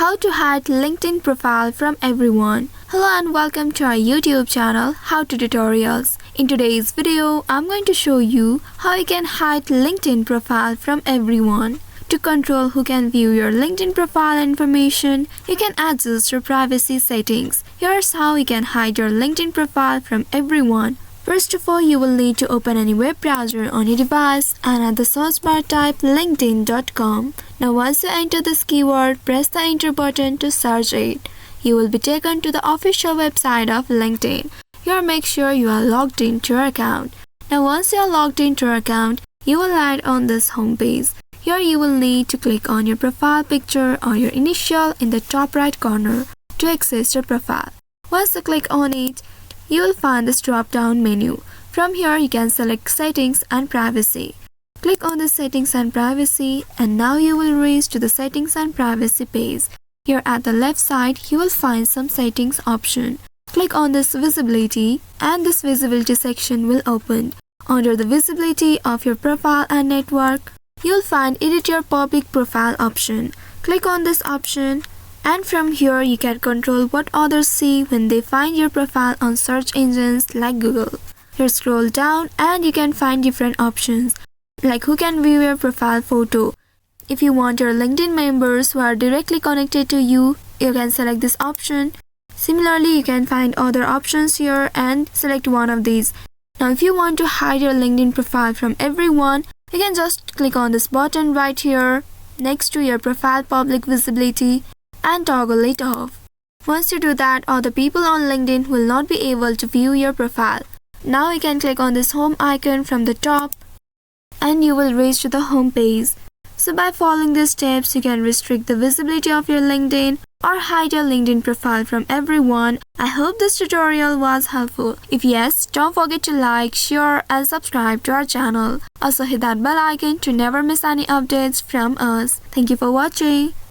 How to hide LinkedIn profile from everyone. Hello and welcome to our YouTube channel How to Tutorials. In today's video, I'm going to show you how you can hide LinkedIn profile from everyone. To control who can view your LinkedIn profile information, you can adjust your privacy settings. Here's how you can hide your LinkedIn profile from everyone. First of all, you will need to open any web browser on your device and at the search bar type linkedin.com. Now once you enter this keyword, press the enter button to search it. You will be taken to the official website of LinkedIn. Here make sure you are logged into your account. Now once you are logged into your account, you will land on this homepage. Here you will need to click on your profile picture or your initial in the top right corner to access your profile. Once you click on it, you will find this drop-down menu. From here, you can select Settings and Privacy. Click on the Settings and Privacy and now you will reach to the Settings and Privacy page. Here at the left side, you will find some settings option. Click on this Visibility and this Visibility section will open. Under the Visibility of your profile and network, you will find Edit Your Public Profile option. Click on this option. And from here, you can control what others see when they find your profile on search engines like Google. Here scroll down and you can find different options like who can view your profile photo. If you want your LinkedIn members who are directly connected to you, you can select this option. Similarly, you can find other options here and select one of these. Now if you want to hide your LinkedIn profile from everyone, you can just click on this button right here next to your profile public visibility and toggle it off. Once you do that, other people on LinkedIn will not be able to view your profile. Now you can click on this home icon from the top and you will reach to the home page. So by following these steps, you can restrict the visibility of your LinkedIn or hide your LinkedIn profile from everyone. I hope this tutorial was helpful. If yes, don't forget to like, share and subscribe to our channel. Also hit that bell icon to never miss any updates from us. Thank you for watching.